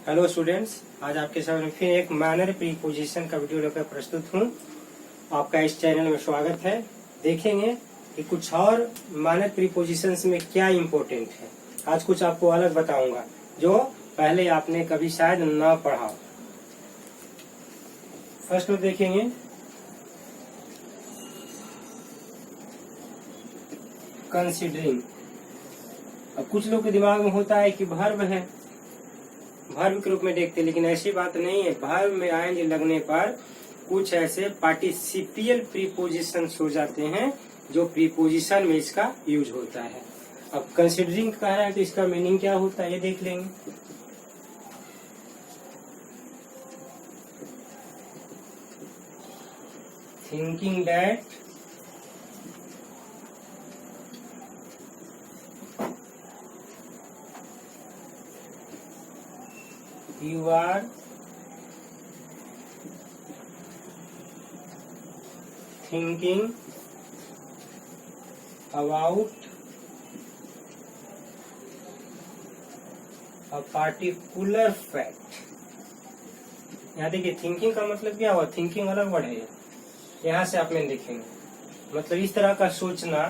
Hello students, आज आपके सामने फिर एक माइनर प्रीपोजिशन का वीडियो लेकर प्रस्तुत हूँ। आपका इस चैनल में स्वागत है। देखेंगे कि कुछ और माइनर प्रीपोजिशंस में क्या इम्पोर्टेंट है। आज कुछ आपको अलग बताऊंगा जो पहले आपने कभी शायद ना पढ़ा। फर्स्ट में देखेंगे कंसीडरिंग। अब कुछ लोग के दिमाग में होता है कि वर्ब है, वर्ब के रूप में देखते, लेकिन ऐसी बात नहीं है। वर्ब में आएंगे लगने पर कुछ ऐसे पार्टिसिपियल प्रीपोजिशंस हो जाते हैं जो प्रीपोजिशन में इसका यूज होता है। अब कंसीडरिंग कह रहा है तो इसका मीनिंग क्या होता है ये देख लेंगे। Thinking that you are thinking about a particular fact। यहाँ देखिए थिंकिंग का मतलब क्या हुआ, थिंकिंग अलग वर्ड है। यहाँ से आप में देखेंगे मतलब इस तरह का सोचना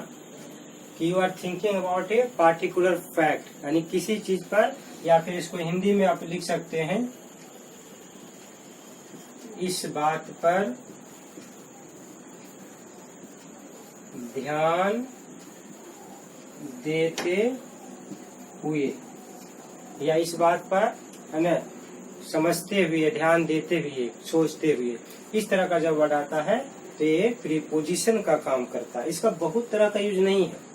कि you are thinking about a particular fact, यानी किसी चीज पर, या फिर इसको हिंदी में आप लिख सकते हैं इस बात पर ध्यान देते हुए, या इस बात पर है ना समझते हुए, ध्यान देते हुए, सोचते हुए। इस तरह का जब वर्ड आता है तो ये प्रीपोजिशन का काम करता है। इसका बहुत तरह का यूज नहीं है,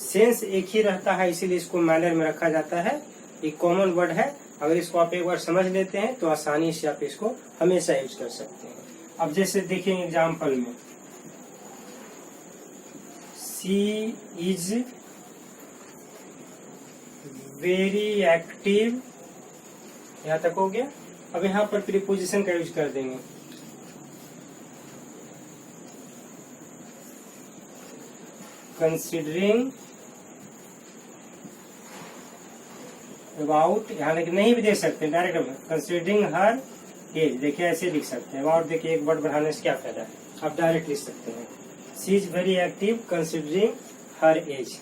सेंस एक ही रहता है, इसीलिए इसको मैनर में रखा जाता है। एक कॉमन वर्ड है, अगर इसको आप एक बार समझ लेते हैं तो आसानी से आप इसको हमेशा यूज कर सकते हैं। अब जैसे देखें एग्जाम्पल में, शी इज वेरी एक्टिव, यहाँ तक हो गया। अब यहाँ पर प्रीपोजिशन का यूज कर देंगे। कंसिडरिंग अबाउट, यहाँ लेकिन नहीं भी दे सकते डायरेक्ट, कंसिडरिंग हर एज, देखिए ऐसे लिख सकते हैं। अबाउट देखिए एक वर्ड बढ़ाने से क्या फायदा है, आप डायरेक्ट लिख सकते हैं। She is very active considering her age,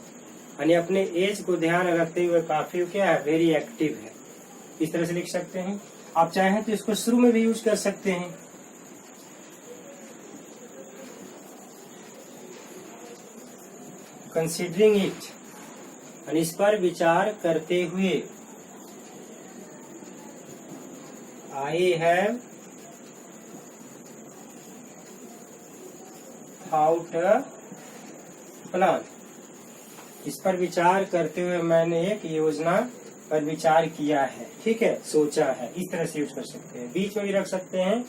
यानी अपने एज को ध्यान रखते हुए काफी क्या है, वेरी एक्टिव है। इस तरह से लिख सकते हैं। आप चाहें तो इसको शुरू में भी यूज कर सकते हैं। कंसिडरिंग इट, यानी इस पर विचार करते हुए। I have thought a plan, इस पर विचार करते हुए मैंने एक योजना पर विचार किया है, ठीक है, सोचा है। इस तरह से यूज कर सकते हैं। बीच में भी रख सकते हैं,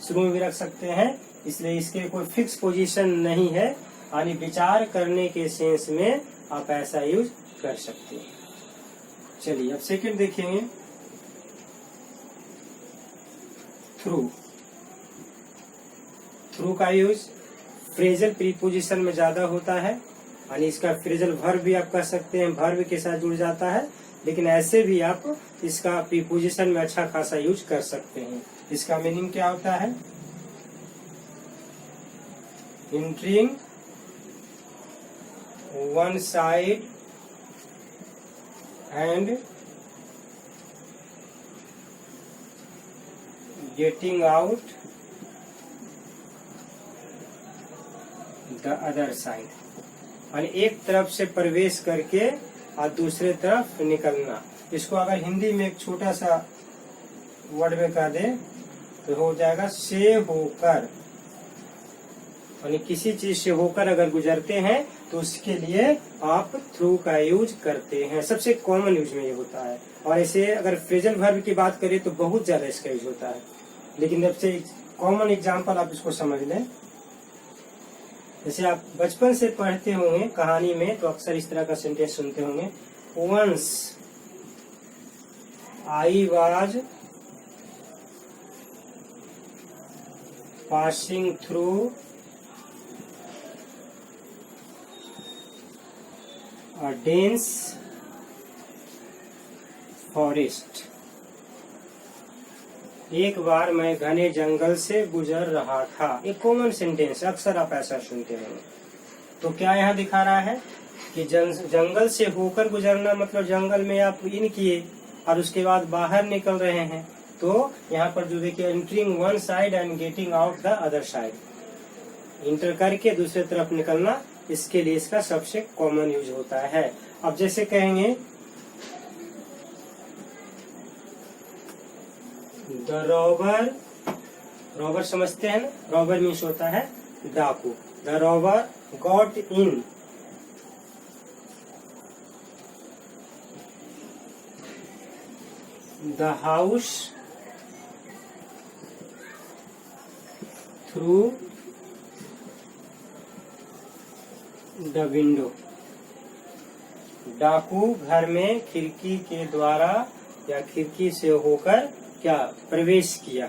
शुरू में भी रख सकते हैं, इसलिए इसके कोई फिक्स पोजीशन नहीं है, यानी विचार करने के सेंस में आप ऐसा यूज कर सकते हैं। चलिए अब सेकंड देखेंगे, थ्रू। थ्रू का यूज फ्रेजल प्रीपोजिशन में ज्यादा होता है, यानी इसका फ्रेजल वर्ब भी आप कह सकते हैं, वर्ब के साथ जुड़ जाता है, लेकिन ऐसे भी आप इसका प्रीपोजिशन में अच्छा खासा यूज कर सकते हैं। इसका मीनिंग क्या होता है, entering one side and getting out the other side, यानी एक तरफ से प्रवेश करके और दूसरे तरफ निकलना। इसको अगर हिंदी में एक छोटा सा वर्ड में कह दे तो हो जाएगा से होकर, यानी किसी चीज से होकर अगर गुजरते हैं तो उसके लिए आप थ्रू का यूज करते हैं। सबसे कॉमन यूज में ये होता है। और ऐसे अगर फ्रेजल वर्ब की बात करें तो बहुत ज्यादा इसका यूज होता है, लेकिन जब से कॉमन एग्जांपल आप इसको समझ लें, जैसे आप बचपन से पढ़ते होंगे कहानी में तो अक्सर इस तरह का सेंटेंस सुनते होंगे, once I was passing through a dense forest, एक बार मैं घने जंगल से गुजर रहा था। एक कॉमन सेंटेंस, अक्सर आप ऐसा सुनते हैं। तो क्या यहाँ दिखा रहा है कि जंगल से होकर गुजरना मतलब जंगल में आप इन किए और उसके बाद बाहर निकल रहे हैं। तो यहाँ पर जो देखिए, entering one side and getting out the other side, inter करके दूसरे तरफ निकलना, इसके लिए इसका सबसे कॉमन यूज होता है। अब जैसे कहेंगे द रॉबर, रॉबर समझते हैं ना, रॉबर मीन्स होता है डाकू। The robber got in the house through the window. डाकू घर में खिड़की के द्वारा या खिड़की से होकर क्या प्रवेश किया।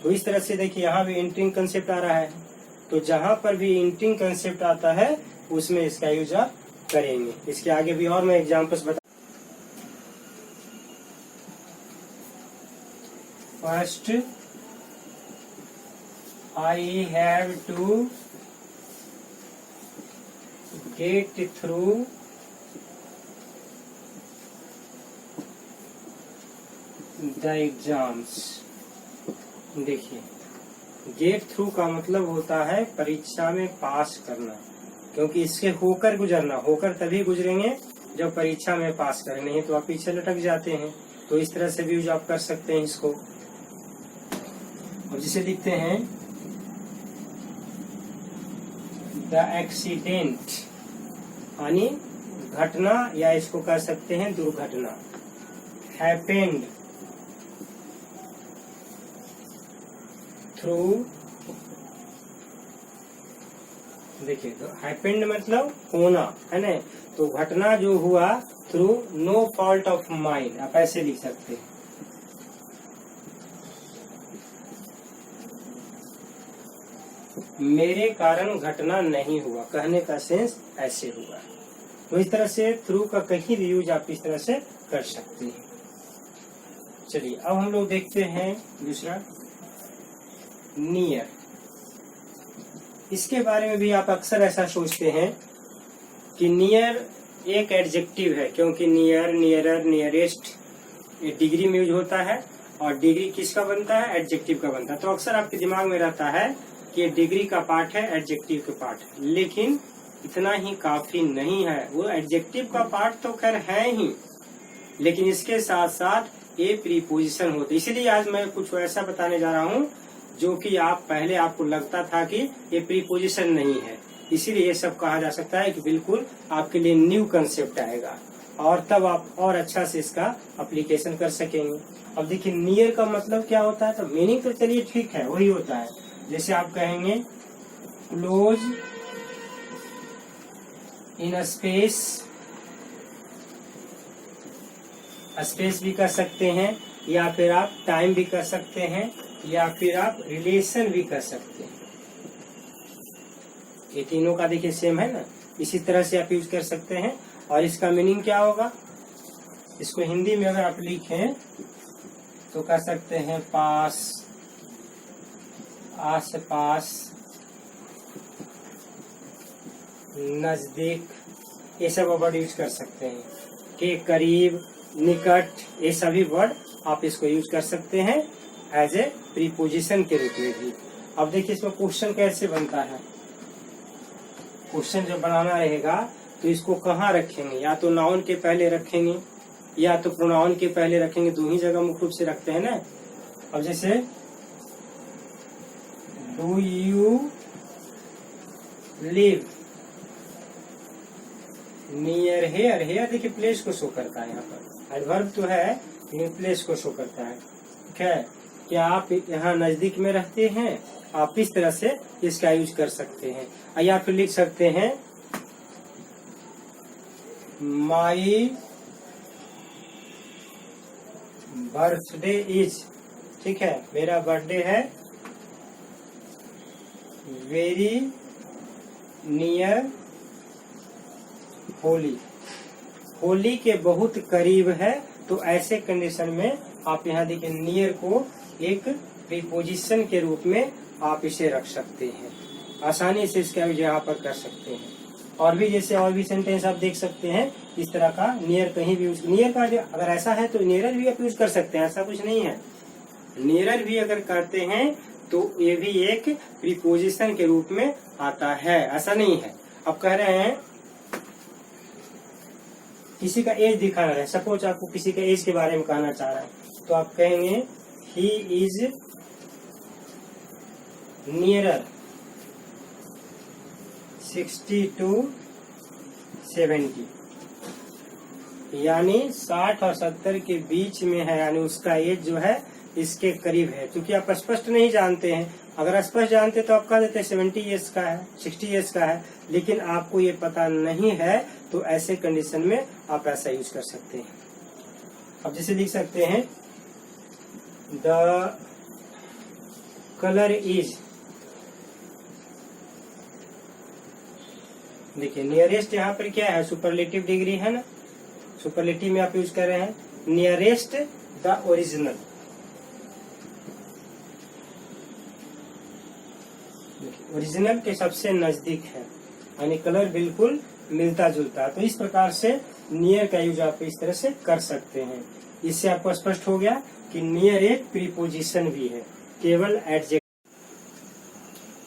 तो इस तरह से देखिए, यहाँ भी एंटरिंग कंसेप्ट आ रहा है। तो जहां पर भी एंटरिंग कंसेप्ट आता है उसमें इसका यूज आप करेंगे। इसके आगे भी और मैं एग्जांपल्स बता। First, I have to get through the exams. देखिए, गेट थ्रू का मतलब होता है परीक्षा में पास करना, क्योंकि इसके होकर गुजरना, होकर तभी गुजरेंगे जब परीक्षा में पास करें, नहीं तो आप पीछे लटक जाते हैं। तो इस तरह से भी यूज आप कर सकते हैं इसको। अब जिसे लिखते हैं द एक्सीडेंट, यानी घटना, या इसको कर सकते हैं दुर्घटना। हैपेंड थ्रू, देखिए तो हैपेंड मतलब होना है ना, तो घटना जो हुआ through no fault of mind, आप ऐसे लिख सकते हैं। मेरे कारण घटना नहीं हुआ, कहने का सेंस ऐसे हुआ। तो इस तरह से थ्रू का कहीं भी यूज आप इस तरह से कर सकते हैं। चलिए अब हम लोग देखते हैं दूसरा, नियर। इसके बारे में भी आप अक्सर ऐसा सोचते हैं कि नियर एक एडजेक्टिव है, क्योंकि नियर, नियरर, नियरेस्ट ये डिग्री में यूज होता है, और डिग्री किसका बनता है, एडजेक्टिव का बनता है। तो अक्सर आपके दिमाग में रहता है कि ये डिग्री का पार्ट है, एडजेक्टिव का पार्ट है, लेकिन इतना ही काफी नहीं है। वो एडजेक्टिव का पार्ट तो खैर है ही, लेकिन इसके साथ साथ ये प्रीपोजिशन होते। इसीलिए आज मैं कुछ ऐसा बताने जा रहा हूँ जो कि आप पहले आपको लगता था कि ये प्रीपोजिशन नहीं है, इसीलिए ये सब कहा जा सकता है कि बिल्कुल आपके लिए न्यू कंसेप्ट आएगा, और तब आप और अच्छा से इसका एप्लीकेशन कर सकेंगे। अब देखिए, नियर का मतलब क्या होता है, तो मीनिंग तो चलिए ठीक है, वही होता है। जैसे आप कहेंगे क्लोज इन स्पेस, स्पेस भी कर सकते हैं, या फिर आप टाइम भी कर सकते हैं, या फिर आप रिलेशन भी कर सकते हैं। ये तीनों का देखिए सेम है ना, इसी तरह से आप यूज कर सकते हैं। और इसका मीनिंग क्या होगा, इसको हिंदी में अगर आप लिखें तो कह सकते हैं पास, आस पास, नजदीक, ये सब वर्ड यूज कर सकते हैं। के करीब, निकट, ये सभी वर्ड आप इसको यूज कर सकते हैं एज ए प्रीपोजिशन के रूप में भी। अब देखिए इसमें क्वेश्चन कैसे बनता है। क्वेश्चन जब बनाना रहेगा तो इसको कहाँ रखेंगे, या तो नाउन के पहले रखेंगे या तो प्रोनाउन के पहले रखेंगे, दो ही जगह मुख्य रूप से रखते हैं ना। अब जैसे do you live near here, here देखिए प्लेस को शो करता है, यहाँ पर एडवर्ब तो है लेकिन प्लेस को शो करता है। ठीक है, क्या आप यहाँ नजदीक में रहते हैं, आप इस तरह से इसका यूज कर सकते हैं। या फिर लिख सकते हैं माई बर्थडे इज, ठीक है, मेरा बर्थडे है, वेरी नियर होली, होली के बहुत करीब है। तो ऐसे कंडीशन में आप यहाँ देखिए नियर को एक प्रीपोजिशन के रूप में आप इसे रख सकते हैं। आसानी से इसका यूज यहाँ पर कर सकते हैं। और भी जैसे और भी सेंटेंस आप देख सकते हैं इस तरह का, नियर कहीं भी यूज, नियर का अगर ऐसा है तो नियरर भी आप यूज कर सकते हैं, ऐसा कुछ नहीं है। नियरर भी अगर करते हैं तो ये भी एक प्रीपोजिशन के रूप में आता है, ऐसा नहीं है। अब कह रहे हैं किसी का एज दिखाना है, सपोज आपको किसी का एज के बारे में कहना चाह रहा है तो आप कहेंगे ही इज नियरर 60 to 70, यानी 60 और 70 के बीच में है, यानी उसका एज जो है इसके करीब है। क्योंकि आप स्पष्ट नहीं जानते हैं, अगर स्पष्ट जानते तो आप कह देते 70 ईयर्स का है, 60 ईयर्स का है, लेकिन आपको ये पता नहीं है तो ऐसे कंडीशन में आप ऐसा यूज कर सकते हैं। अब जैसे लिख सकते हैं द कलर इज, देखिए नियरेस्ट यहाँ पर क्या है, सुपरलेटिव डिग्री है ना, सुपरलेटिव में आप यूज कर रहे हैं नियरेस्ट द ओरिजिनल। ओरिजिनल के सबसे नजदीक है, यानी कलर बिल्कुल मिलता जुलता है। तो इस प्रकार से नियर का यूज आप इस तरह से कर सकते हैं। इससे आपको स्पष्ट हो गया कि नियर एक प्रीपोजिशन भी है, केवल एडजेक्टिव।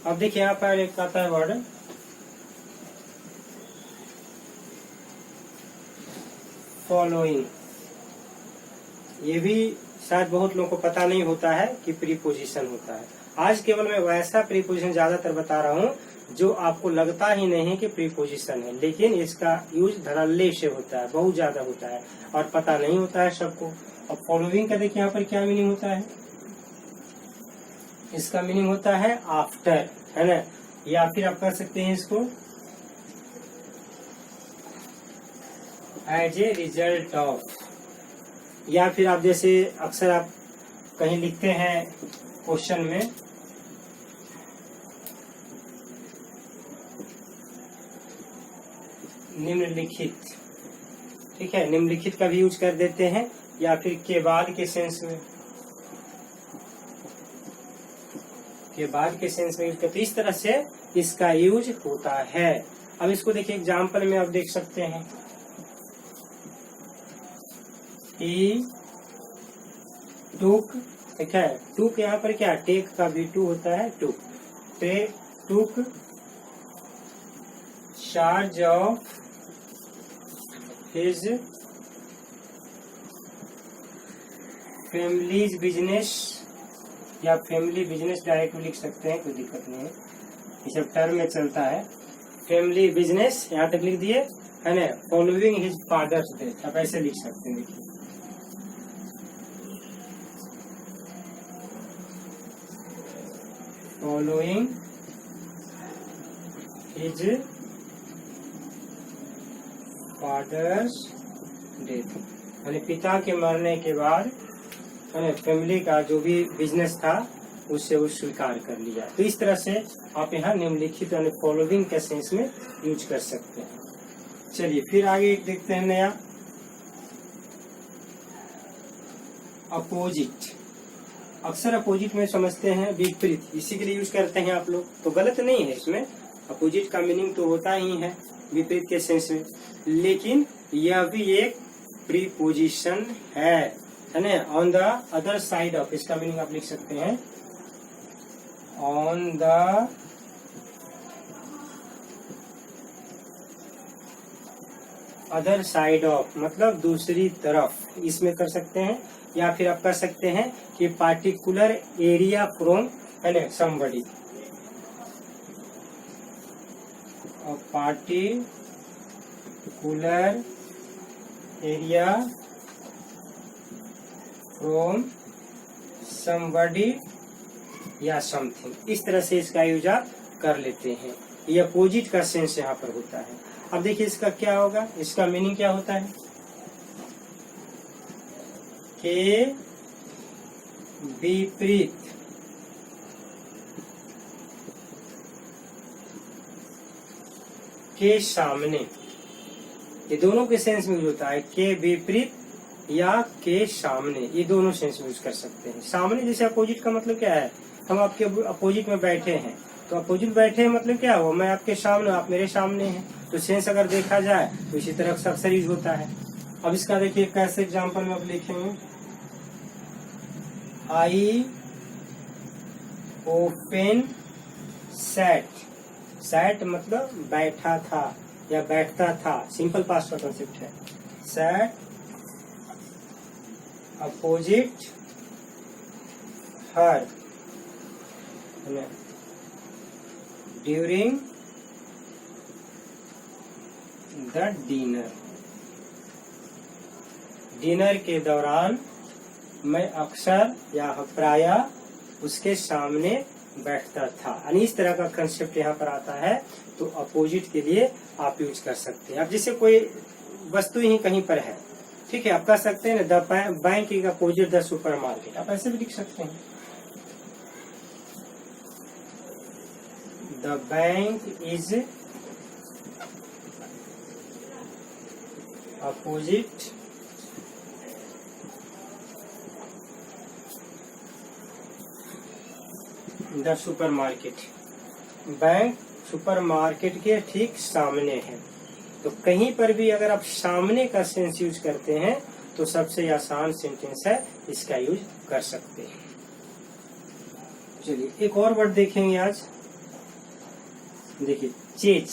अब देखिए यहाँ पर एक आता है वर्ड फॉलोइंग। ये भी शायद बहुत लोगों को पता नहीं होता है कि प्रीपोजिशन होता है। आज केवल मैं वैसा प्रीपोजिशन ज्यादातर बता रहा हूँ जो आपको लगता ही नहीं कि प्रीपोजिशन है, लेकिन इसका यूज धड़ल्ले से होता है, बहुत ज्यादा होता है और पता नहीं होता है सबको। अब फॉलोइंग का देखिए यहाँ पर क्या मीनिंग होता है, इसका मीनिंग होता है आफ्टर, है ना, या फिर आप कर सकते हैं इसको एज ए रिजल्ट ऑफ, या फिर आप जैसे अक्सर आप कहीं लिखते हैं क्वेश्चन में निम्नलिखित, ठीक है, निम्नलिखित का भी यूज कर देते हैं, या फिर के बाद के सेंस में, के बाद के सेंस में यूज करते, इस तरह से इसका यूज होता है। अब इसको देखिए एग्जाम्पल में आप देख सकते हैं ही टूक, ठीक है, टूक यहाँ पर क्या, टेक का भी टू होता है, टूक, टूक charge of his families business, या फैमिली बिजनेस डायरेक्ट लिख सकते हैं, कोई दिक्कत नहीं है, ये सब टर्म में चलता है। फैमिली बिजनेस यहाँ तक लिख दिए, है ना, फॉलोइंग हिज फादर्स डेथ, आप ऐसे लिख सकते हैं। देखिए फॉलोइंग हिज फादर्स डेथ, यानी पिता के मरने के बाद फैमिली का जो भी बिजनेस था उससे वो स्वीकार कर लिया। तो इस तरह से आप यहाँ निम्नलिखित यानी फॉलोइंग के सेंस में यूज कर सकते हैं। चलिए फिर आगे एक देखते हैं नया, अपोजिट। अक्सर अपोजिट में समझते हैं विपरीत, इसी के लिए यूज करते हैं आप लोग, तो गलत नहीं है इसमें। अपोजिट का मीनिंग तो होता ही है विपरीत के सेंस में, लेकिन यह भी एक प्रीपोजिशन है ना। On the other side of, इसका मीनिंग आप लिख सकते हैं on the other side of, मतलब दूसरी तरफ, इसमें कर सकते हैं। या फिर आप कर सकते हैं कि पार्टिकुलर एरिया फ्रॉम, है ना, somebody, particular area from somebody या समथिंग, इस तरह से इसका यूज आप कर लेते हैं। ये अपोजिट का सेंस यहाँ पर होता है। अब देखिए इसका क्या होगा, इसका मीनिंग क्या होता है के विपरीत, के सामने, ये दोनों के सेंस में यूज होता है। के विपरीत या के सामने, ये दोनों सेंस में यूज कर सकते हैं। सामने जैसे अपोजिट का मतलब क्या है, हम आपके अपोजिट में बैठे हैं, तो अपोजिट बैठे हैं मतलब क्या हुआ, मैं आपके सामने, आप मेरे सामने हैं, तो सेंस अगर देखा जाए तो इसी तरह से अक्सर यूज होता है। अब इसका देखिए कैसे एग्जाम्पल में अब लिखेंगे, आई ओपन सैट, सैट मतलब बैठा था या बैठता था, सिंपल पास्ट का कंसेप्ट है। Sat opposite her during the dinner, dinner के दौरान मैं अक्सर या प्रायः उसके सामने बैठता था। यानी इस तरह का कंसेप्ट यहाँ पर आता है, तो अपोजिट के लिए आप यूज कर सकते हैं। अब जैसे कोई वस्तु ही कहीं पर है, ठीक है, आप कह सकते हैं the bank is opposite the super market, आप ऐसे भी लिख सकते हैं, the bank is opposite the super market, bank super market के ठीक सामने है। तो कहीं पर भी अगर आप सामने का सेंस यूज करते हैं तो सबसे आसान सेंटेंस है, इसका यूज कर सकते हैं। चलिए एक और वर्ड देखेंगे आज, देखिए चेज,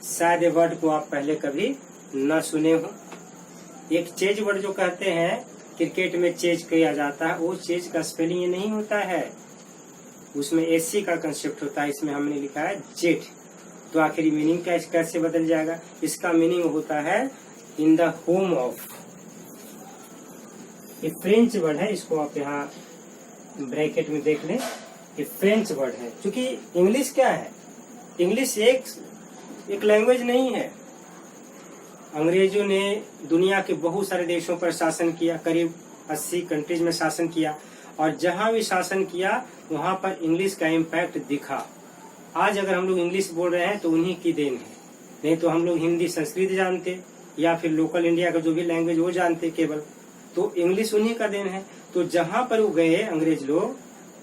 शायद ये वर्ड को आप पहले कभी न सुने हो। एक चेज वर्ड जो कहते हैं, क्रिकेट में चेज किया जाता है, वो चेज का स्पेलिंग ये नहीं होता है, उसमें एसी का कंसेप्ट होता है, इसमें हमने लिखा है जेट, तो आखिरी मीनिंग कैसे बदल जाएगा, इसका मीनिंग होता है इन द होम ऑफ। ये फ्रेंच वर्ड है, इसको आप यहाँ ब्रैकेट में देख लें, ये फ्रेंच वर्ड है। क्योंकि इंग्लिश क्या है, इंग्लिश एक लैंग्वेज नहीं है। अंग्रेजों ने दुनिया के बहुत सारे देशों पर शासन किया, करीब 80 कंट्रीज में शासन किया, और जहां भी शासन किया वहां पर इंग्लिश का इम्पैक्ट दिखा। आज अगर हम लोग इंग्लिश बोल रहे हैं तो उन्हीं की देन है, नहीं तो हम लोग हिंदी संस्कृत जानते या फिर लोकल इंडिया का जो भी लैंग्वेज वो जानते केवल, तो इंग्लिश उन्हीं का देन है। तो जहां पर वो गए अंग्रेज लोग,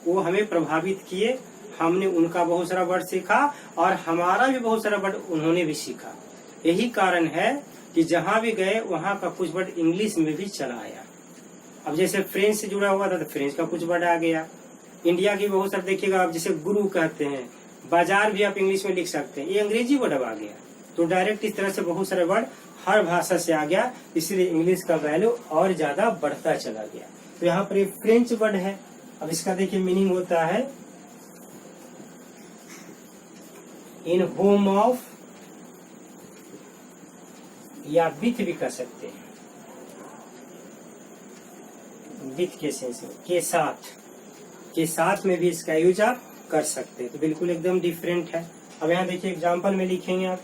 वो हमें प्रभावित किए, हमने उनका बहुत सारा वर्ड सीखा और हमारा भी बहुत सारा वर्ड उन्होंने भी सीखा। यही कारण है कि जहां भी गए वहां का कुछ वर्ड इंग्लिश में भी चला आया। अब जैसे फ्रेंच से जुड़ा हुआ था तो फ्रेंच का कुछ वर्ड आ गया। इंडिया की बहुत सारे देखिएगा आप, जैसे गुरु कहते हैं, बाजार भी आप इंग्लिश में लिख सकते हैं, ये अंग्रेजी वर्ड अब आ गया। तो डायरेक्ट इस तरह से बहुत सारे वर्ड हर भाषा से आ गया, इसलिए इंग्लिश का वैल्यू और ज्यादा बढ़ता चला गया। तो यहाँ पर एक फ्रेंच वर्ड है। अब इसका देखिए मीनिंग होता है इन होम ऑफ, या विथ भी कर सकते हैं, विथ के सेंस में, के साथ में भी इसका यूज आप कर सकते हैं। तो बिल्कुल एकदम डिफरेंट है। अब यहाँ देखिए एग्जांपल में लिखेंगे आप,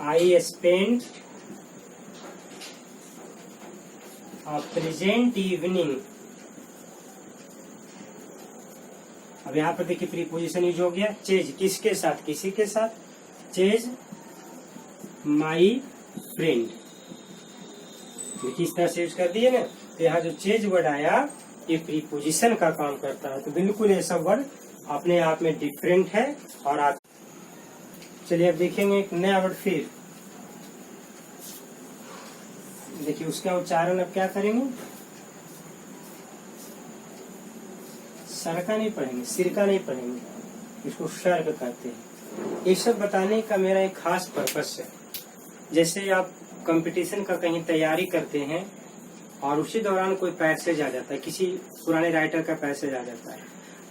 I spend a pleasant evening. अब यहाँ पर देखिए प्रीपोजिशन यूज हो गया, चेज किसके साथ, किसी के साथ, चेज माई फ्रेंड, किस तरह से यूज कर दिए ना। तो यहाँ जो चेज वर्ड आया ये प्रीपोजिशन का काम करता है। तो बिल्कुल ये सब वर्ड अपने आप में डिफरेंट है। और आप चलिए अब देखेंगे एक नया वर्ड फिर, देखिए उसका उच्चारण अब क्या करेंगे, सरका नहीं पढ़ेंगे, सिरका नहीं पढ़ेंगे, इसको शर्क कहते हैं। ये सब बताने का मेरा एक खास पर्पस है। जैसे आप कंपटीशन का कहीं तैयारी करते हैं और उसी दौरान कोई पैसेज आ जाता है, किसी पुराने राइटर का पैसेज आ जाता है,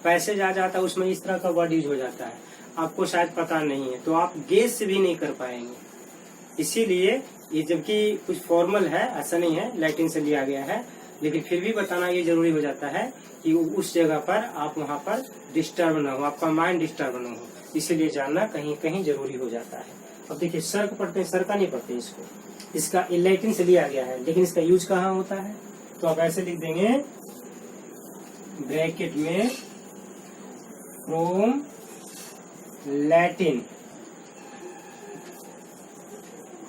पैसेज आ जाता है उसमें इस तरह का वर्ड यूज हो जाता है, आपको शायद पता नहीं है, तो आप गेस भी नहीं कर पाएंगे। इसीलिए ये जबकि कुछ फॉर्मल है, ऐसा नहीं है, लैटिन से लिया गया है, लेकिन फिर भी बताना ये जरूरी हो जाता है कि उस जगह पर आप वहाँ पर डिस्टर्ब न हो, आपका माइंड डिस्टर्ब न हो, इसीलिए जानना कहीं कहीं जरूरी हो जाता है। अब देखिए सर्क पढ़ते हैं, सरका नहीं पढ़ते इसको, इसका लैटिन से लिया गया है, लेकिन इसका यूज कहाँ होता है, तो आप ऐसे लिख देंगे ब्रैकेट में from Latin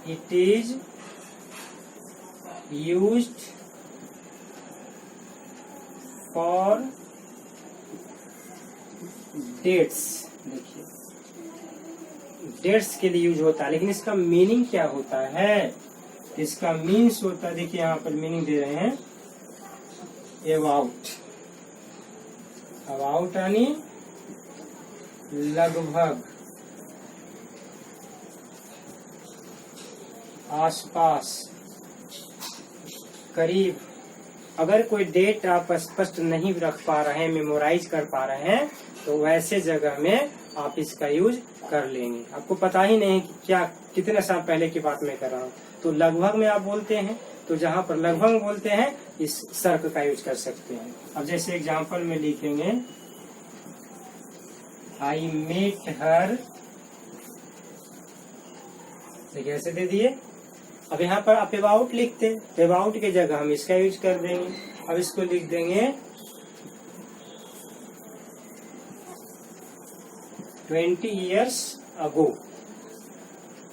it is used for dates. देखिए डेट्स के लिए यूज होता है, लेकिन इसका मीनिंग क्या होता है? इसका मीन्स होता है, देखिए यहाँ पर मीनिंग दे रहे हैं अबाउट। अबाउट यानी लगभग, आसपास, करीब। अगर कोई डेट आप स्पष्ट नहीं रख पा रहे हैं, मेमोराइज कर पा रहे हैं, तो वैसे जगह में आप इसका यूज कर लेंगे। आपको पता ही नहीं कि क्या कितने साल पहले की बात मैं कर रहा हूँ, तो लगभग में आप बोलते हैं, तो जहाँ पर लगभग बोलते हैं इस सर्क का यूज कर सकते हैं। अब जैसे एग्जांपल में लिखेंगे आई मेट हर, देखिए ऐसे दे दिए। अब यहाँ पर आप अबाउट लिखते, अबाउट के जगह हम इसका यूज कर देंगे। अब इसको लिख देंगे 20 years ago।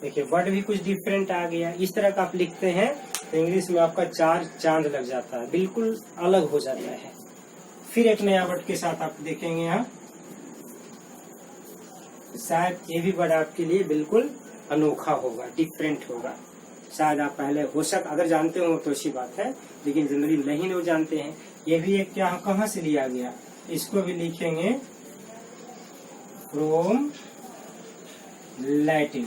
देखिए वर्ड भी कुछ डिफरेंट आ गया। इस तरह का आप लिखते हैं तो इंग्लिश में आपका 4 चांद लग जाता है, बिल्कुल अलग हो जाता है। फिर एक नया वर्ड के साथ आप देखेंगे यहाँ, शायद ये भी वर्ड आपके लिए बिल्कुल अनोखा होगा, डिफरेंट होगा। शायद आप पहले हो अगर जानते हो तो अच्छी बात है, लेकिन जनरली नहीं लोग जानते हैं। ये भी एक क्या कहाँ से लिया गया, इसको भी लिखेंगे फ्रॉम लैटिन।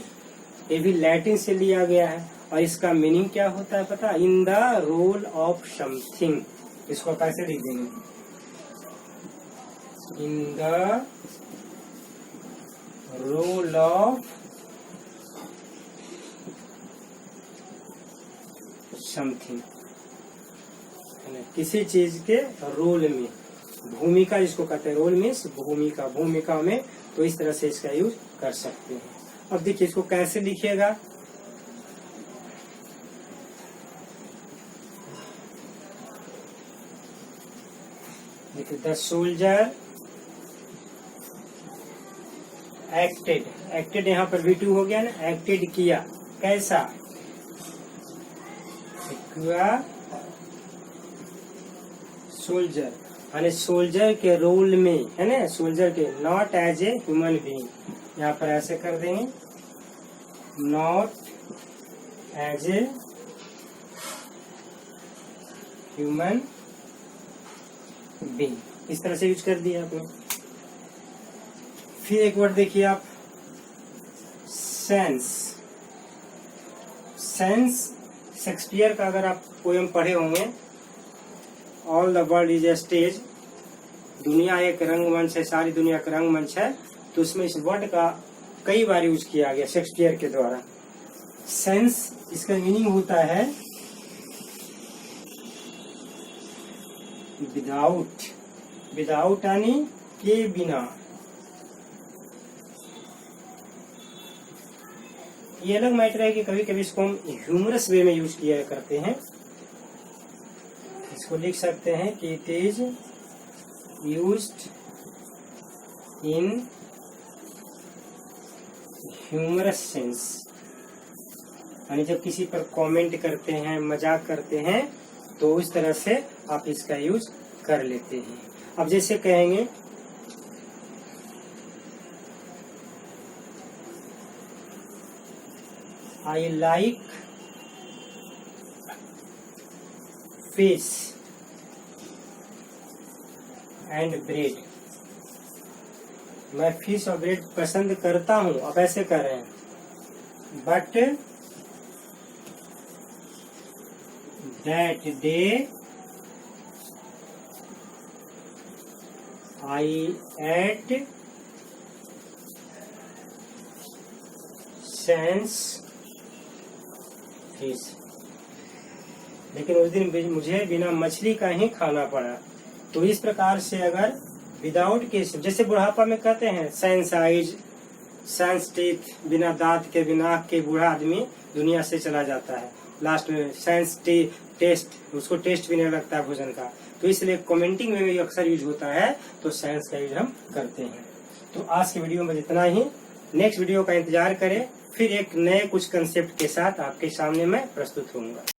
ये भी लैटिन से लिया गया है, और इसका मीनिंग क्या होता है पता? In the role of something. इसको कैसे लिख देंगे? In the role of something, किसी चीज के रोल में, भूमिका जिसको कहते हैं, रोल मीन्स भूमिका, भूमिका में, तो इस तरह से इसका यूज कर सकते हैं। अब देखिए इसको कैसे लिखिएगा, देखिए द सोल्जर एक्टेड, एक्टेड यहाँ पर V2 हो गया ना, एक्टेड किया, कैसा? सोल्जर, यानी सोल्जर के रोल में, है ना, सोल्जर के, not as a human being. यहाँ पर ऐसे कर देंगे, not as a human being, इस तरह से यूज कर दिया आपने। फिर एक वर्ड देखिए आप, सेंस। सेंस शेक्सपियर का अगर आप पोएम पढ़े होंगे, all the world is a stage, दुनिया एक रंगमंच है, सारी दुनिया का रंगमंच है, तो उसमें इस वर्ड का कई बार यूज किया गया शेक्सपियर के द्वारा। सेंस, इसका मीनिंग होता है विदाउट, विदाउट यानी के बिना। ये अलग मैटर है कि कभी कभी इसको हम ह्यूमरस वे में यूज किया करते हैं। इसको लिख सकते हैं कि it is used in humorous sense, यानी जब किसी पर कमेंट करते हैं, मजाक करते हैं, तो उस तरह से आप इसका यूज कर लेते हैं। अब जैसे कहेंगे I like fish and bread, मैं फिश और ब्रेड पसंद करता हूँ। अब ऐसे कर रहे हैं, but that day I ate sense fish, लेकिन उस दिन मुझे बिना मछली का ही खाना पड़ा। तो इस प्रकार से अगर विदाउट के, जैसे बुढ़ापा में कहते हैं सेंस आइज, सेंस टीथ, बिना दांत के, बिना आँख के बूढ़ा आदमी दुनिया से चला जाता है, लास्ट में सेंस टेस्ट, उसको टेस्ट भी नहीं लगता है भोजन का। तो इसलिए कमेंटिंग में भी अक्सर यूज होता है, तो सेंस का यूज हम करते हैं। तो आज के वीडियो में इतना ही, नेक्स्ट वीडियो का इंतजार करें। फिर एक नए कुछ कंसेप्ट के साथ आपके सामने मैं प्रस्तुत होऊंगा।